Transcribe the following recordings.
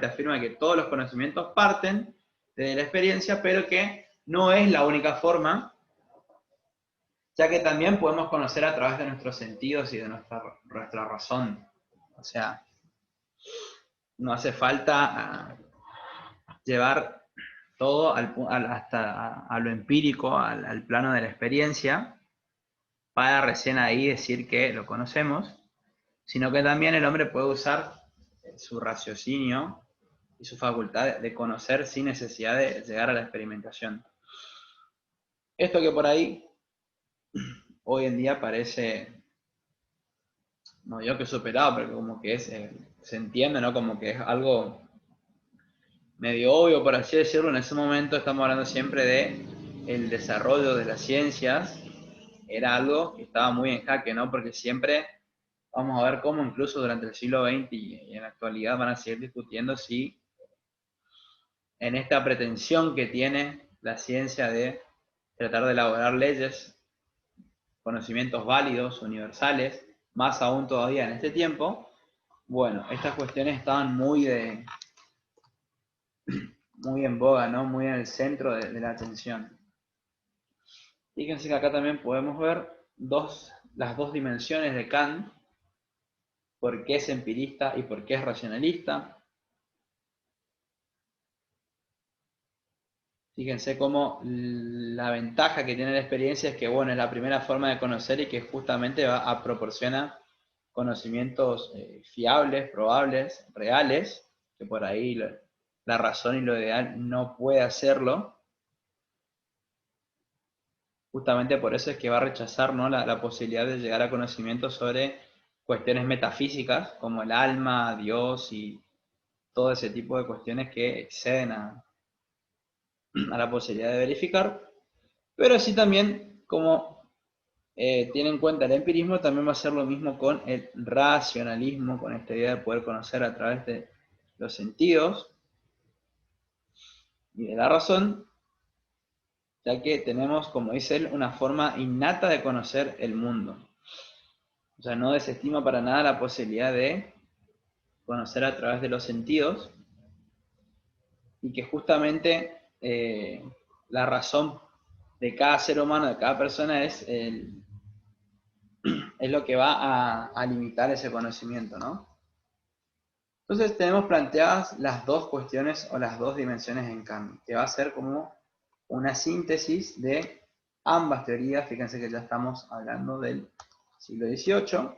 básicamente afirma que todos los conocimientos parten de la experiencia, pero que no es la única forma, ya que también podemos conocer a través de nuestros sentidos y de nuestra razón. O sea, no hace falta llevar todo hasta a lo empírico, al plano de la experiencia, para recién ahí decir que lo conocemos, sino que también el hombre puede usar su raciocinio y su facultad de conocer sin necesidad de llegar a la experimentación. Esto que por ahí hoy en día parece, no digo que superado, pero como que se entiende, ¿no? Como que es algo medio obvio, por así decirlo. En ese momento estamos hablando siempre de el desarrollo de las ciencias, era algo que estaba muy en jaque, ¿no? Porque siempre vamos a ver cómo incluso durante el siglo XX y en la actualidad van a seguir discutiendo si en esta pretensión que tiene la ciencia de tratar de elaborar leyes, conocimientos válidos, universales, más aún todavía en este tiempo, bueno, estas cuestiones estaban muy en boga, ¿no? Muy en el centro de la atención. Fíjense que acá también podemos ver las dos dimensiones de Kant, por qué es empirista y por qué es racionalista. Fíjense cómo la ventaja que tiene la experiencia es que, bueno, es la primera forma de conocer y que justamente va a proporcionar conocimientos fiables, probables, reales, que por ahí la razón y lo ideal no puede hacerlo. Justamente por eso es que va a rechazar, ¿no?, la posibilidad de llegar a conocimientos sobre cuestiones metafísicas, como el alma, Dios y todo ese tipo de cuestiones que exceden a la posibilidad de verificar. Pero sí también, como tiene en cuenta el empirismo, también va a ser lo mismo con el racionalismo, con esta idea de poder conocer a través de los sentidos y de la razón, ya que tenemos, como dice él, una forma innata de conocer el mundo. O sea, no desestima para nada la posibilidad de conocer a través de los sentidos, y que justamente la razón de cada ser humano, de cada persona, es lo que va a limitar ese conocimiento, ¿no? Entonces tenemos planteadas las dos cuestiones o las dos dimensiones en Kant, que va a ser como una síntesis de ambas teorías. Fíjense que ya estamos hablando del siglo XVIII.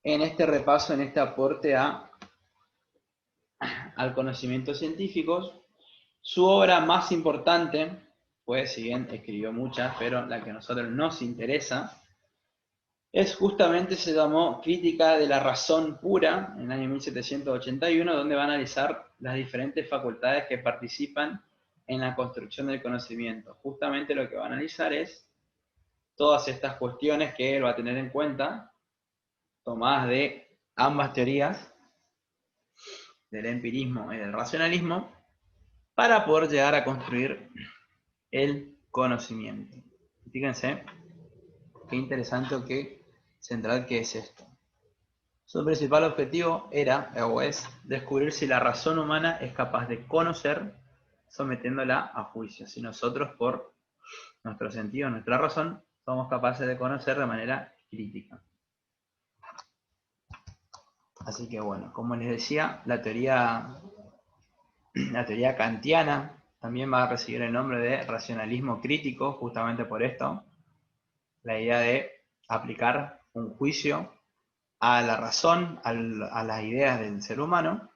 En este repaso, en este aporte al conocimiento científico, su obra más importante, pues si bien escribió muchas, pero la que a nosotros nos interesa, es justamente, se llamó Crítica de la Razón Pura, en el año 1781, donde va a analizar las diferentes facultades que participan en la construcción del conocimiento. Justamente lo que va a analizar es todas estas cuestiones que él va a tener en cuenta, tomadas de ambas teorías, del empirismo y del racionalismo, para poder llegar a construir el conocimiento. Fíjense qué interesante o qué central que es esto. Su principal objetivo era, o es, descubrir si la razón humana es capaz de conocer sometiéndola a juicio. Si nosotros, por nuestro sentido, nuestra razón, somos capaces de conocer de manera crítica. Así que bueno, como les decía, la teoría kantiana también va a recibir el nombre de racionalismo crítico, justamente por esto. La idea de aplicar un juicio a la razón, a las ideas del ser humano,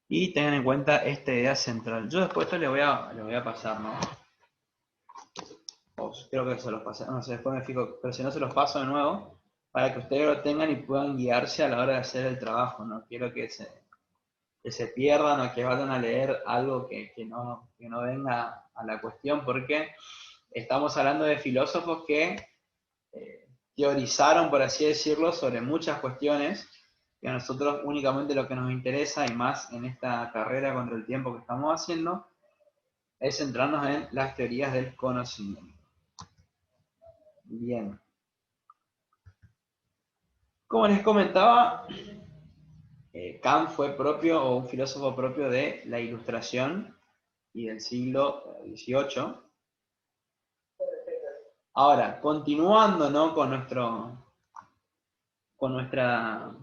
y tengan en cuenta esta idea central. Yo después esto le voy a pasar, ¿no? Creo que se los pasé, no sé, después me fijo, pero si no se los paso de nuevo, para que ustedes lo tengan y puedan guiarse a la hora de hacer el trabajo. No quiero que se pierdan o que vayan a leer algo que no venga a la cuestión, porque estamos hablando de filósofos que teorizaron, por así decirlo, sobre muchas cuestiones, que a nosotros únicamente lo que nos interesa, y más en esta carrera contra el tiempo que estamos haciendo, es centrarnos en las teorías del conocimiento. Bien. Como les comentaba, Kant fue propio o un filósofo propio de la Ilustración y del siglo XVIII. Ahora, continuando, ¿no?, con nuestra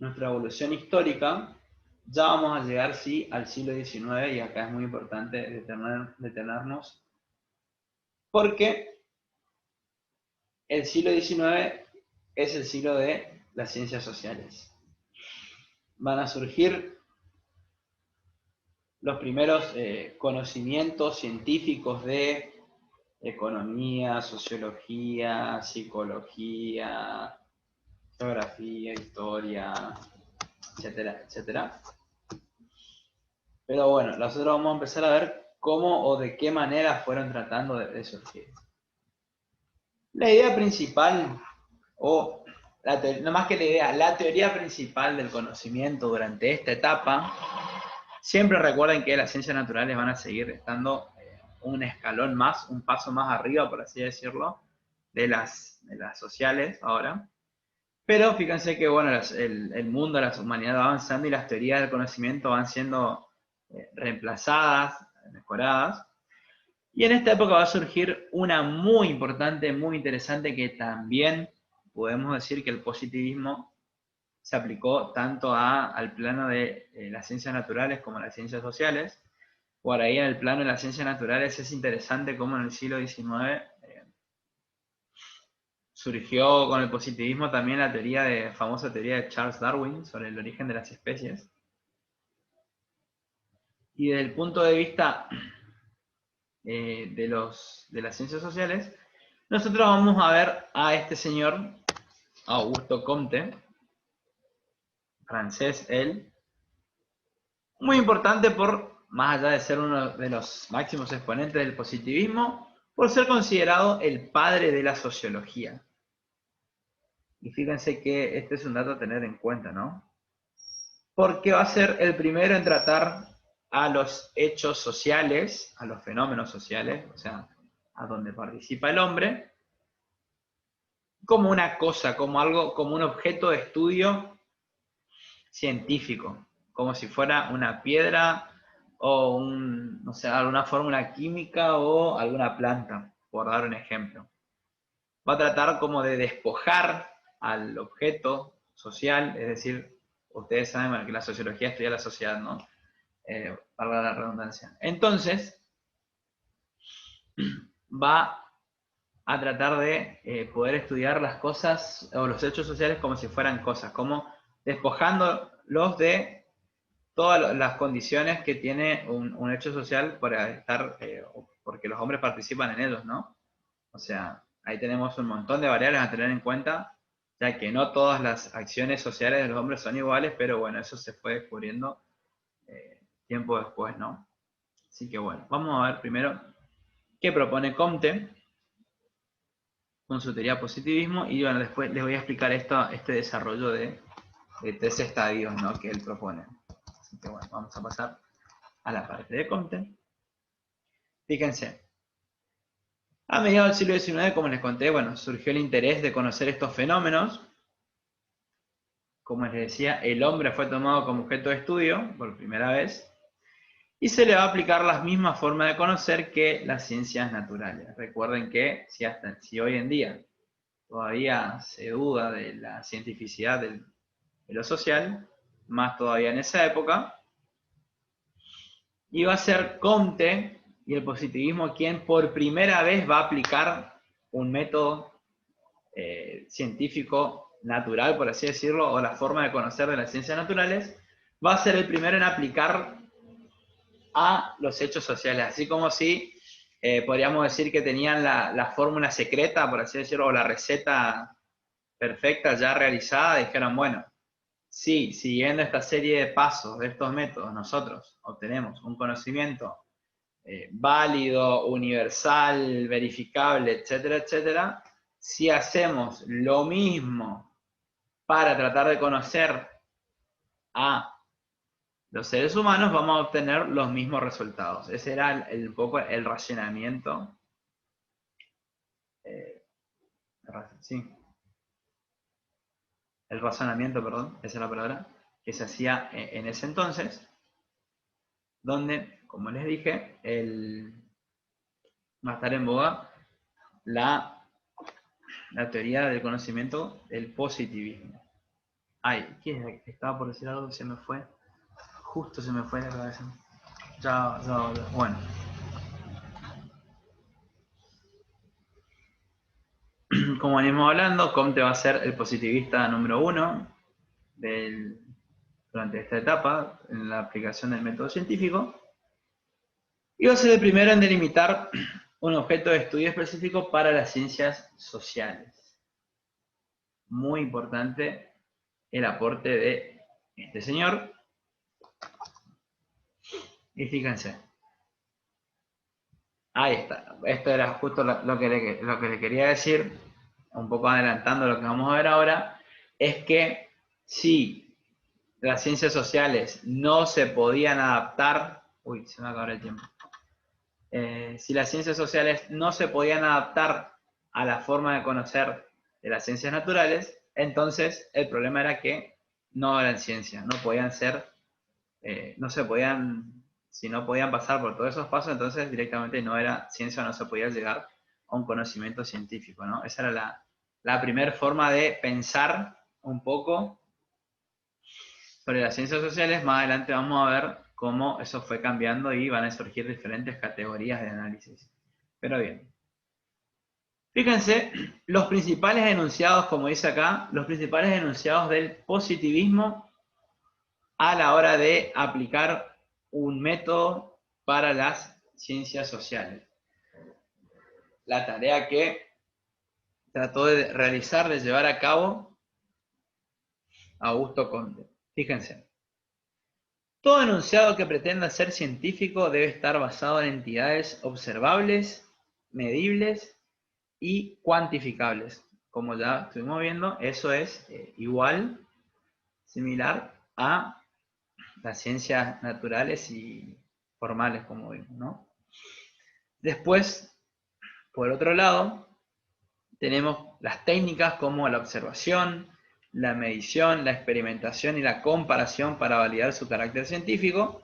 evolución histórica, ya vamos a llegar, sí, al siglo XIX, y acá es muy importante detenernos, porque el siglo XIX es el siglo de las ciencias sociales. Van a surgir los primeros conocimientos científicos de economía, sociología, psicología, geografía, historia, etcétera, etcétera. Pero bueno, nosotros vamos a empezar a ver cómo o de qué manera fueron tratando de surgir. La idea principal, o no más que la idea, la teoría principal del conocimiento durante esta etapa, siempre recuerden que las ciencias naturales van a seguir estando un escalón más, un paso más arriba, por así decirlo, de las sociales ahora. Pero fíjense que bueno, el mundo, las humanidades va avanzando y las teorías del conocimiento van siendo reemplazadas, mejoradas. Y en esta época va a surgir una muy importante, muy interesante, que también podemos decir que el positivismo se aplicó tanto al plano de las ciencias naturales como las ciencias sociales. Por ahí en el plano de las ciencias naturales es interesante cómo en el siglo XIX surgió con el positivismo también la famosa teoría de Charles Darwin sobre el origen de las especies. Y desde el punto de vista de las ciencias sociales, nosotros vamos a ver a este señor, Augusto Comte, francés él, muy importante más allá de ser uno de los máximos exponentes del positivismo, por ser considerado el padre de la sociología. Y fíjense que este es un dato a tener en cuenta, ¿no? Porque va a ser el primero en tratar a los hechos sociales, a los fenómenos sociales, o sea, a donde participa el hombre, como una cosa, como algo, como un objeto de estudio científico, como si fuera una piedra o no sé, alguna fórmula química o alguna planta, por dar un ejemplo. Va a tratar como de despojar al objeto social, es decir, ustedes saben que la sociología estudia la sociedad, ¿no? Para la redundancia. Entonces, va a tratar de poder estudiar las cosas o los hechos sociales como si fueran cosas, como despojándolos de todas las condiciones que tiene un hecho social para estar, porque los hombres participan en ellos, ¿no? O sea, ahí tenemos un montón de variables a tener en cuenta, ya que no todas las acciones sociales de los hombres son iguales, pero bueno, eso se fue descubriendo tiempo después, ¿no? Así que bueno, vamos a ver primero qué propone Comte con su teoría positivismo, y bueno, después les voy a explicar este desarrollo de 3 estadios, ¿no?, que él propone. Así que bueno, vamos a pasar a la parte de Comte. Fíjense, a mediados del siglo XIX, como les conté, bueno, surgió el interés de conocer estos fenómenos. Como les decía, el hombre fue tomado como objeto de estudio por primera vez, y se le va a aplicar las mismas formas de conocer que las ciencias naturales. Recuerden que si hoy en día todavía se duda de la cientificidad de lo social, más todavía en esa época, y va a ser Comte y el positivismo quien por primera vez va a aplicar un método científico natural, por así decirlo, o la forma de conocer de las ciencias naturales, va a ser el primero en aplicar a los hechos sociales, así como si podríamos decir que tenían la fórmula secreta, por así decirlo, o la receta perfecta ya realizada, dijeron, bueno, si siguiendo esta serie de pasos, de estos métodos, nosotros obtenemos un conocimiento válido, universal, verificable, etcétera, etcétera, si hacemos lo mismo para tratar de conocer a los seres humanos, vamos a obtener los mismos resultados. Ese era un poco el razonamiento. Sí. El razonamiento, perdón, esa es la palabra, que se hacía en ese entonces, donde, como les dije, va a estar en boga la teoría del conocimiento del positivismo. Ay, ¿quién es? Estaba por decir algo que se me fue. Justo se me fue de la cabeza. Ya, bueno. Como venimos hablando, Comte va a ser el positivista número 1 durante esta etapa en la aplicación del método científico. Y va a ser el primero en delimitar un objeto de estudio específico para las ciencias sociales. Muy importante el aporte de este señor. Y fíjense. Ahí está. Esto era justo lo que le quería decir, un poco adelantando lo que vamos a ver ahora, es que si las ciencias sociales no se podían adaptar, uy, se me acabó el tiempo. Si las ciencias sociales no se podían adaptar a la forma de conocer de las ciencias naturales, entonces el problema era que no eran ciencias, no podían ser, no se podían, si no podían pasar por todos esos pasos, entonces directamente no era ciencia, no se podía llegar a un conocimiento científico, ¿no? Esa era la primera forma de pensar un poco sobre las ciencias sociales. Más adelante vamos a ver cómo eso fue cambiando y van a surgir diferentes categorías de análisis. Pero bien. Fíjense, los principales enunciados, como dice acá, los principales enunciados del positivismo a la hora de aplicar un método para las ciencias sociales. La tarea que trató de realizar, de llevar a cabo Augusto Comte. Fíjense. Todo enunciado que pretenda ser científico debe estar basado en entidades observables, medibles y cuantificables. Como ya estuvimos viendo, eso es igual, similar a las ciencias naturales y formales, como vimos, ¿no? Después, por otro lado, tenemos las técnicas como la observación, la medición, la experimentación y la comparación para validar su carácter científico.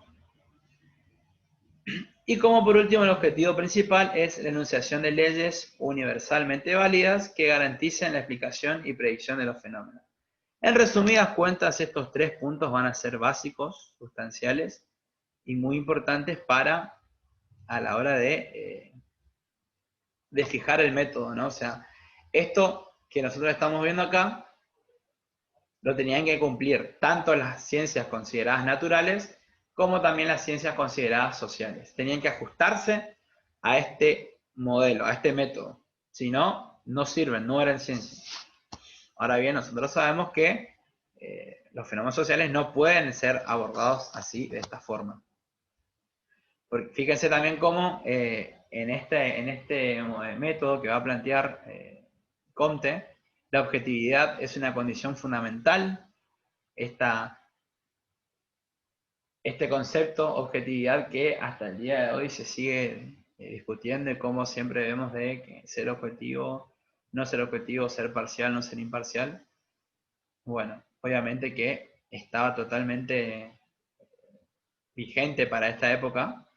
Y como por último, el objetivo principal es la enunciación de leyes universalmente válidas que garanticen la explicación y predicción de los fenómenos. En resumidas cuentas, estos 3 puntos van a ser básicos, sustanciales y muy importantes para a la hora de fijar el método, ¿no? O sea, esto que nosotros estamos viendo acá lo tenían que cumplir tanto las ciencias consideradas naturales como también las ciencias consideradas sociales. Tenían que ajustarse a este modelo, a este método. Si no, no sirven, no eran ciencias. Ahora bien, nosotros sabemos que los fenómenos sociales no pueden ser abordados así, de esta forma. Porque fíjense también cómo en este método que va a plantear Comte, la objetividad es una condición fundamental. Este concepto, objetividad, que hasta el día de hoy se sigue discutiendo, y como siempre vemos de que ser objetivo, ser parcial, no ser imparcial. Bueno, obviamente que estaba totalmente vigente para esta época,